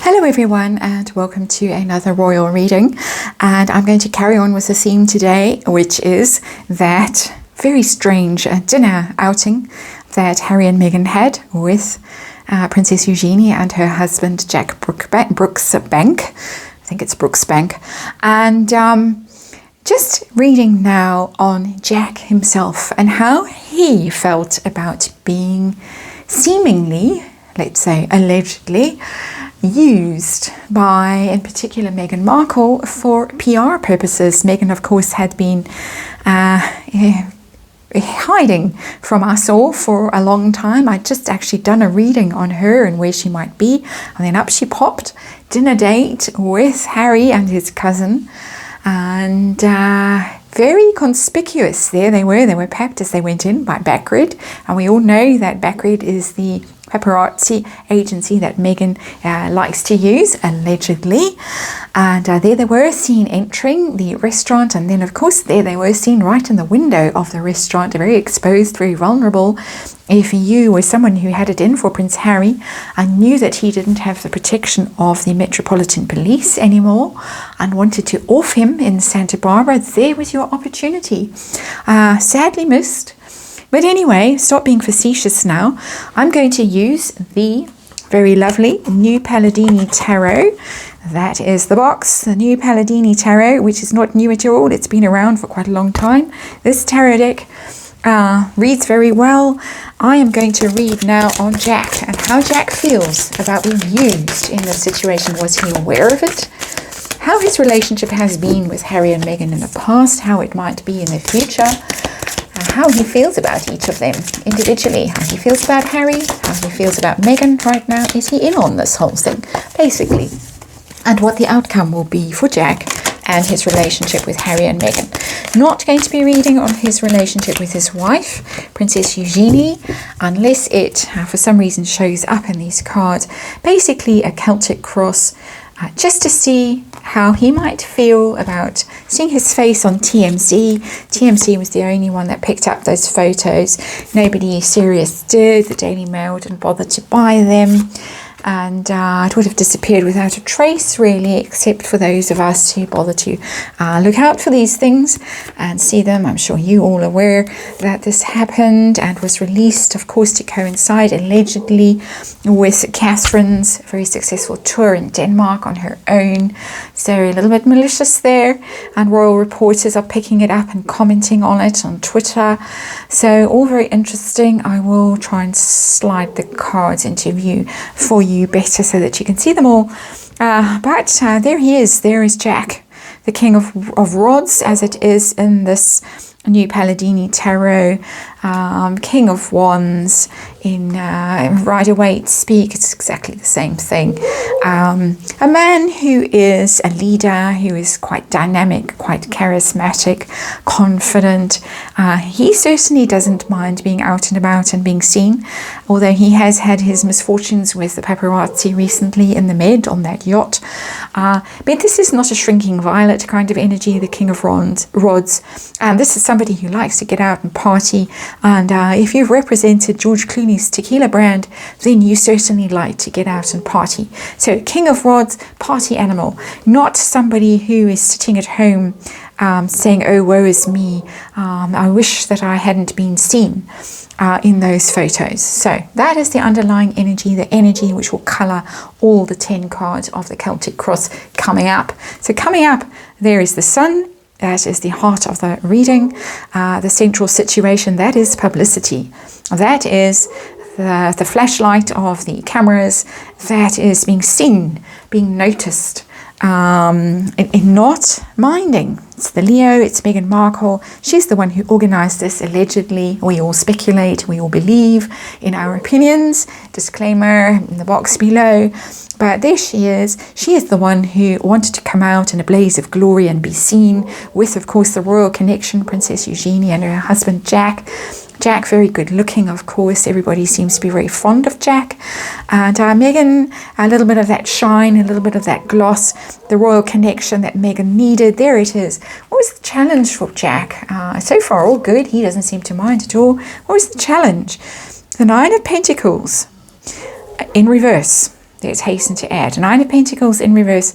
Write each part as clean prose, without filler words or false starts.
Hello everyone and welcome to another royal reading, and I'm going to carry on with the theme today, which is that very strange dinner outing that Harry and Meghan had with Princess Eugenie and her husband Jack Brooksbank. I think it's Brooksbank. And just reading now on Jack himself and how he felt about being seemingly, let's say allegedly, used by, in particular, Meghan Markle for PR purposes. Meghan, of course, had been hiding from us all for a long time. I'd just actually done a reading on her and where she might be, and then up she popped, dinner date with Harry and his cousin, and very conspicuous. There they were packed as they went in by Backred, and we all know that Backred is the paparazzi agency that Meghan likes to use, allegedly. And there they were seen entering the restaurant, and then of course there they were seen right in the window of the restaurant, very exposed, very vulnerable. If you were someone who had it in for Prince Harry and knew that he didn't have the protection of the Metropolitan Police anymore and wanted to off him in Santa Barbara, there was your opportunity. Sadly missed. But anyway, stop being facetious now. I'm going to use the very lovely New Palladini Tarot. That is the box, the New Palladini Tarot, which is not new at all. It's been around for quite a long time. This tarot deck reads very well. I am going to read now on Jack and how Jack feels about being used in this situation. Was he aware of it? How his relationship has been with Harry and Meghan in the past, how it might be in the future. How he feels about each of them individually, how he feels about Harry, how he feels about Meghan right now. Is he in on this whole thing, basically? And what the outcome will be for Jack and his relationship with Harry and Meghan. Not going to be reading on his relationship with his wife, Princess Eugenie, unless it, for some reason, shows up in these cards. Basically, a Celtic cross, just to see how he might feel about seeing his face on TMZ. TMZ was the only one that picked up those photos. Nobody serious did. The Daily Mail didn't bother to buy them. And it would have disappeared without a trace, really, except for those of us who bother to look out for these things and see them. I'm sure you all are aware that this happened and was released, of course, to coincide allegedly with Catherine's very successful tour in Denmark on her own. So a little bit malicious there, and royal reporters are picking it up and commenting on it on Twitter. So all very interesting. I will try and slide the cards into view for you better so that you can see them all. But there he is. There is Jack, the King of Rods, as it is in this New Palladini Tarot. King of Wands in Rider-Waite speak. It's exactly the same thing. A man who is a leader, who is quite dynamic, quite charismatic, confident. He certainly doesn't mind being out and about and being seen, although he has had his misfortunes with the paparazzi recently in the Med on that yacht. But this is not a shrinking violet kind of energy, the King of Rods. This is somebody who likes to get out and party. And if you've represented George Clooney's tequila brand, then you certainly like to get out and party. So King of Rods, party animal, not somebody who is sitting at home saying, oh, woe is me. I wish that I hadn't been seen in those photos. So that is the underlying energy, the energy which will colour all the 10 cards of the Celtic Cross coming up. So coming up, there is the Sun. That is the heart of the reading, the central situation. That is publicity. That is the flashlight of the cameras. That is being seen, being noticed, in not minding. It's the Leo, it's Meghan Markle. She's the one who organised this, allegedly. We all speculate, we all believe in our opinions. Disclaimer in the box below. But there she is. She is the one who wanted to come out in a blaze of glory and be seen with, of course, the royal connection, Princess Eugenie and her husband Jack. Jack, very good looking, of course. Everybody seems to be very fond of Jack. And Meghan, a little bit of that shine, a little bit of that gloss, the royal connection that Meghan needed. There it is. What was the challenge for Jack? So far, all good. He doesn't seem to mind at all. What was the challenge? The Nine of Pentacles in reverse. let's hasten to add. Nine of Pentacles in reverse.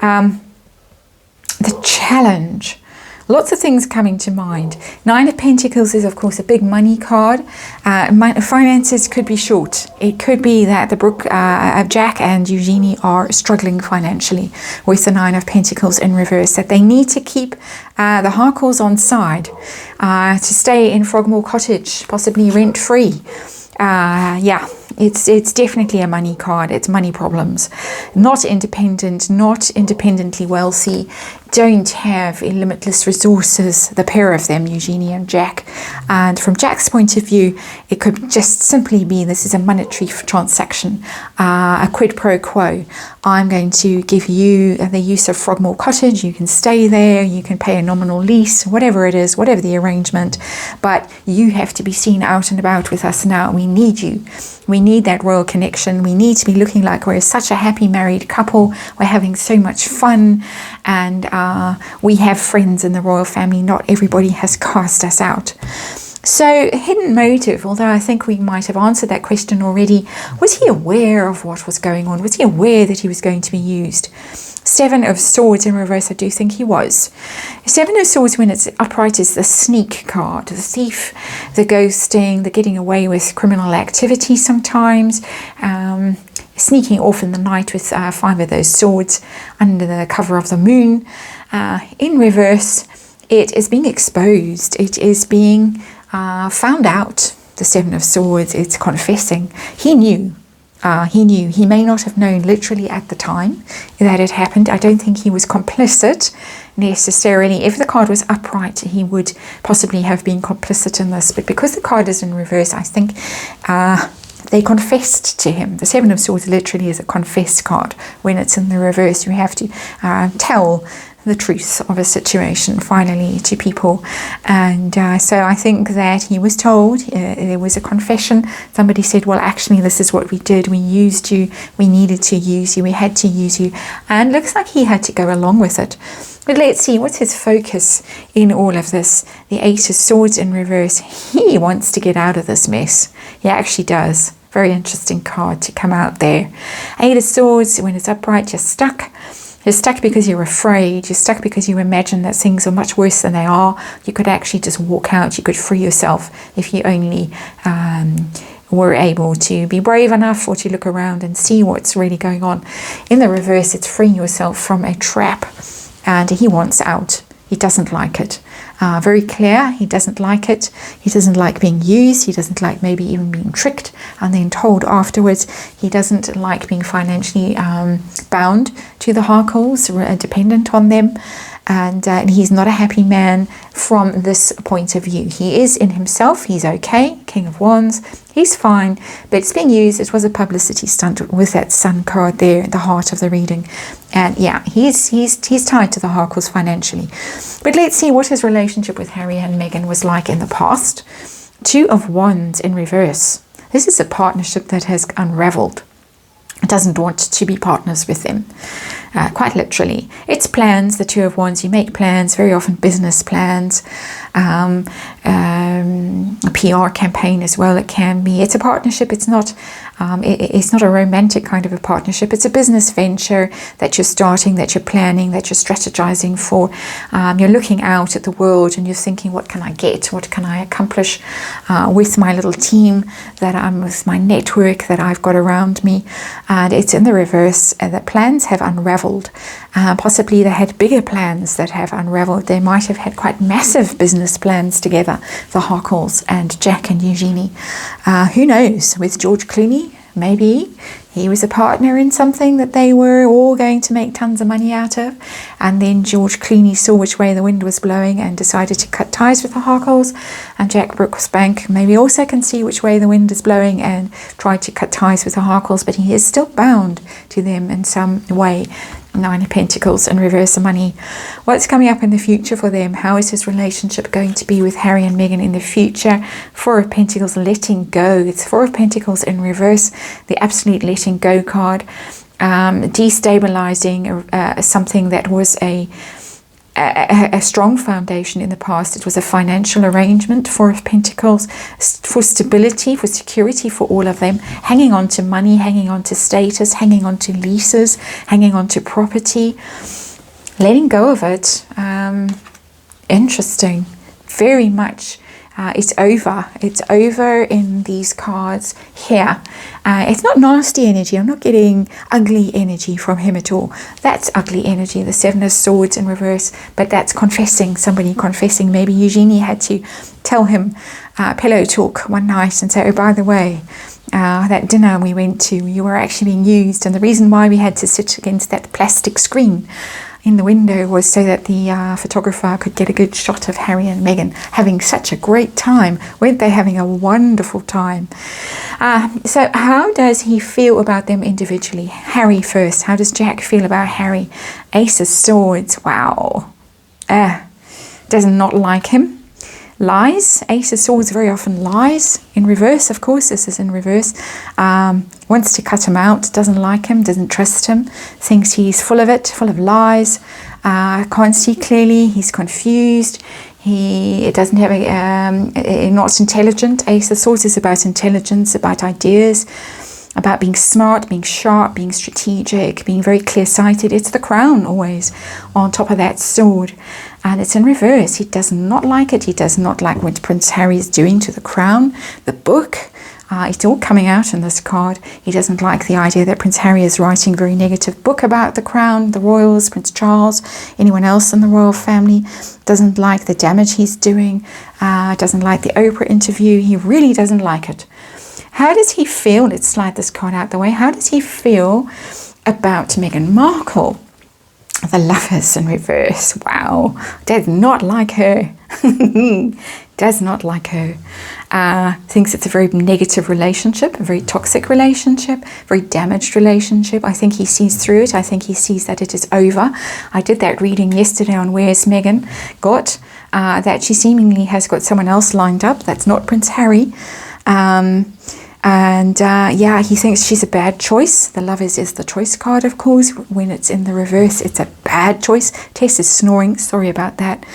The challenge. Lots of things coming to mind. Nine of Pentacles is, of course, a big money card. Finances could be short. It could be that the Jack and Eugenie are struggling financially with the Nine of Pentacles in reverse, that they need to keep the Harkles on side to stay in Frogmore Cottage, possibly rent-free. Yeah, it's definitely a money card. It's money problems. Not independent, not independently wealthy, don't have limitless resources, the pair of them, Eugenie and Jack. And from Jack's point of view, it could just simply be this is a monetary transaction, a quid pro quo. I'm going to give you the use of Frogmore Cottage. You can stay there, you can pay a nominal lease, whatever it is, whatever the arrangement, but you have to be seen out and about with us now. We need you. We need that royal connection. We need to be looking like we're such a happy married couple. We're having so much fun, and we have friends in the royal family. Not everybody has cast us out. So, hidden motive, although I think we might have answered that question already. Was he aware of what was going on? Was he aware that he was going to be used? Seven of Swords in reverse, I do think he was. Seven of Swords, when it's upright, is the sneak card. The thief, the ghosting, the getting away with criminal activity sometimes. Sneaking off in the night with five of those swords under the cover of the moon. In reverse, it is being exposed. It is being found out. The Seven of Swords, it's confessing. He knew. He may not have known literally at the time that it happened. I don't think he was complicit necessarily. If the card was upright, he would possibly have been complicit in this. But because the card is in reverse, I think they confessed to him. The Seven of Swords literally is a confess card. When it's in the reverse, you have to tell the truth of a situation finally to people. And so I think that he was told, there was a confession. Somebody said, well, actually, this is what we did. We used you. We needed to use you. We had to use you. And looks like he had to go along with it. But let's see, what's his focus in all of this? The Eight of Swords in reverse. He wants to get out of this mess. He actually does. Very interesting card to come out there. Eight of Swords, when it's upright, you're stuck. You're stuck because you're afraid. You're stuck because you imagine that things are much worse than they are. You could actually just walk out. You could free yourself if you only were able to be brave enough or to look around and see what's really going on. In the reverse, it's freeing yourself from a trap. And he wants out. He doesn't like it. Very clear, he doesn't like it. He doesn't like being used. He doesn't like maybe even being tricked and then told afterwards. He doesn't like being financially bound to the Harkles, dependent on them. And he's not a happy man from this point of view. He is in himself. He's okay. King of Wands. He's fine. But it's being used. It was a publicity stunt with that Sun card there at the heart of the reading. And yeah, he's tied to the Harkles financially. But let's see what his relationship with Harry and Meghan was like in the past. Two of Wands in reverse. This is a partnership that has unraveled. It doesn't want to be partners with them. Quite literally. It's plans, the Two of Wands. You make plans, very often business plans, a PR campaign as well. It can be. It's a partnership. It's not a romantic kind of a partnership. It's a business venture that you're starting, that you're planning, that you're strategizing for. You're looking out at the world and you're thinking, what can I get? What can I accomplish with my little team that I'm with, my network that I've got around me? And it's in the reverse. The plans have unraveled. Possibly they had bigger plans that have unraveled. They might have had quite massive business plans together, the Harkles and Jack and Eugenie. Who knows? With George Clooney, maybe he was a partner in something that they were all going to make tons of money out of. And then George Clooney saw which way the wind was blowing and decided to cut ties with the Harkles. And Jack Brooksbank maybe also can see which way the wind is blowing and tried to cut ties with the Harkles, but he is still bound to them in some way. Nine of Pentacles in reverse of money. What's coming up in the future for them? How is his relationship going to be with Harry and Meghan in the future? Four of Pentacles, letting go. It's Four of Pentacles in reverse, the absolute letting go card. Destabilizing something that was a a strong foundation in the past. It was a financial arrangement, Four of Pentacles, for stability, for security for all of them, hanging on to money, hanging on to status, hanging on to leases, hanging on to property, letting go of it. Interesting. Very much. It's over. It's over in these cards here. It's not nasty energy. I'm not getting ugly energy from him at all. That's ugly energy, the Seven of Swords in reverse. But that's confessing, somebody confessing. Maybe Eugenie had to tell him pillow talk one night and say, oh, by the way, that dinner we went to, you were actually being used. And the reason why we had to sit against that plastic screen in the window was so that the photographer could get a good shot of Harry and Meghan having such a great time. Weren't they having a wonderful time? So how does he feel about them individually? Harry first. How does Jack feel about Harry? Ace of Swords. Wow. Does not like him. Lies. Ace of Swords very often lies. In reverse, of course, this is in reverse. Wants to cut him out, doesn't like him, doesn't trust him, thinks he's full of it, full of lies, can't see clearly, he's confused, he doesn't have not intelligent. Ace of Swords is about intelligence, about ideas, about being smart, being sharp, being strategic, being very clear-sighted. It's the crown always on top of that sword. And it's in reverse. He does not like it. He does not like what Prince Harry is doing to the crown, the book. It's all coming out in this card. He doesn't like the idea that Prince Harry is writing a very negative book about the crown, the royals, Prince Charles, anyone else in the royal family. Doesn't like the damage he's doing. Doesn't like the Oprah interview. He really doesn't like it. How does he feel? Let's slide this card out the way. How does he feel about Meghan Markle? The Lovers in reverse. Wow. Does not like her. Does not like her. Thinks it's a very negative relationship, a very toxic relationship, very damaged relationship. I think he sees through it. I think he sees that it is over. I did that reading yesterday on Where's Meghan Got, that she seemingly has got someone else lined up. That's not Prince Harry. Yeah, he thinks she's a bad choice. The Lovers is the choice card, of course. When it's in the reverse, it's a bad choice. Tess is snoring. Sorry about that.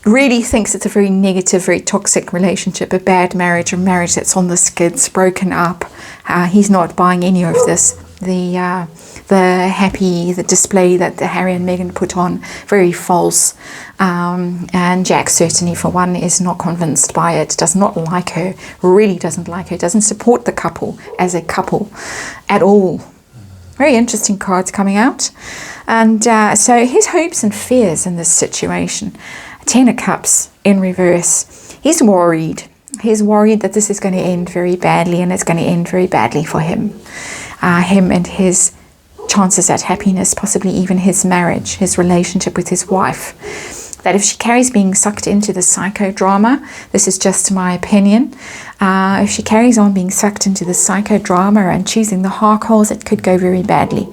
Really thinks it's a very negative, very toxic relationship, a bad marriage, a marriage that's on the skids, broken up. He's not buying any of this. The display that the Harry and Meghan put on, very false. And Jack certainly, for one, is not convinced by it, does not like her, really doesn't like her, doesn't support the couple as a couple at all. Very interesting cards coming out. And so his hopes and fears in this situation. Ten of Cups in reverse. He's worried. He's worried that this is going to end very badly, and it's going to end very badly for him. Him and his chances at happiness, possibly even his marriage, his relationship with his wife. That if she carries being sucked into the psychodrama, this is just my opinion, if she carries on being sucked into the psychodrama and choosing the Harkles, it could go very badly.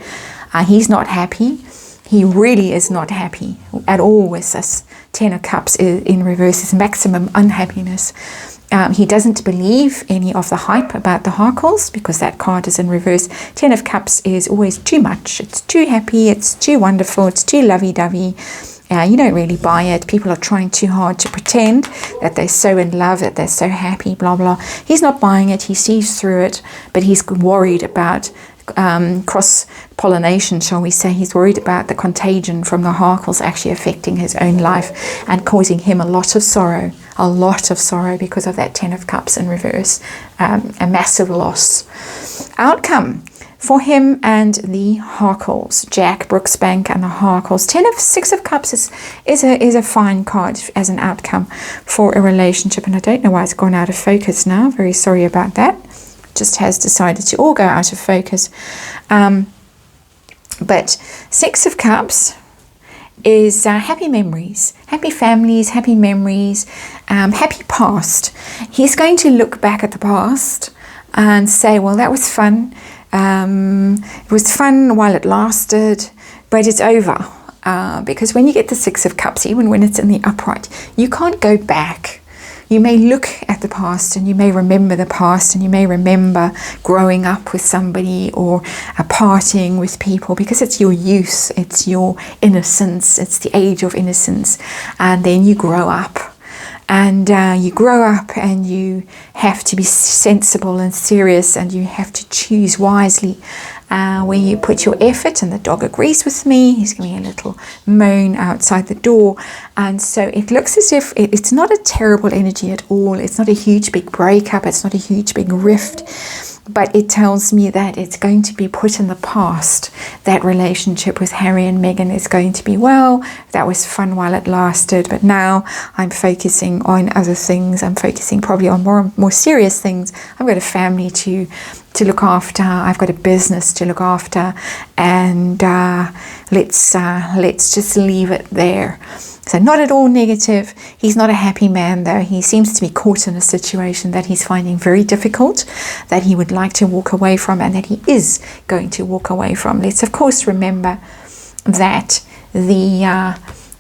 He's not happy. He really is not happy at all with this. Ten of Cups in reverse is maximum unhappiness. He doesn't believe any of the hype about the Harkles because that card is in reverse. Ten of Cups is always too much. It's too happy. It's too wonderful. It's too lovey-dovey. You don't really buy it. People are trying too hard to pretend that they're so in love, that they're so happy, blah, blah. He's not buying it. He sees through it, but he's worried about cross-pollination, shall we say. He's worried about the contagion from the Harkles actually affecting his own life and causing him a lot of sorrow because of that Ten of Cups in reverse, a massive loss. Outcome for him and the Harkles, Jack, Brooksbank and the Harkles. Six of Cups is a fine card as an outcome for a relationship, and I don't know why it's gone out of focus now. Very sorry about that. Just has decided to all go out of focus. But Six of Cups is happy memories, happy families, happy memories, happy past. He's going to look back at the past and say, well, that was fun. It was fun while it lasted, but it's over. Because when you get the Six of Cups, even when it's in the upright, you can't go back you may look at the past and you may remember the past, and you may remember growing up with somebody or partying with people, because it's your youth, it's your innocence, it's the age of innocence. And then you grow up. And you have to be sensible and serious, and you have to choose wisely where you put your effort. And the dog agrees with me. He's giving a little moan outside the door. And so it looks as if it's not a terrible energy at all. It's not a huge big breakup. It's not a huge big rift. But it tells me that it's going to be put in the past. That relationship with Harry and Meghan is going to be, well, that was fun while it lasted, but now I'm focusing on other things. I'm focusing probably on more serious things. I've got a family to look after. I've got a business to look after, and let's just leave it there. So not at all negative. He's not a happy man, though. He seems to be caught in a situation that he's finding very difficult, that he would like to walk away from, and that he is going to walk away from. Let's, of course, remember that the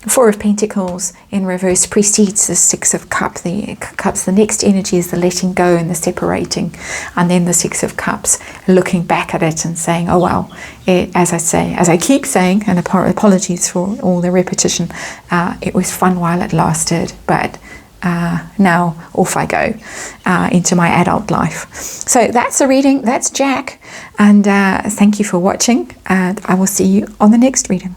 Four of Pentacles in reverse precedes the Six of Cups. The next energy is the letting go and the separating, and then the Six of Cups looking back at it and saying, oh well, as I keep saying, and apologies for all the repetition, it was fun while it lasted, but now off I go into my adult life. So that's the reading. That's Jack, and thank you for watching, and I will see you on the next reading.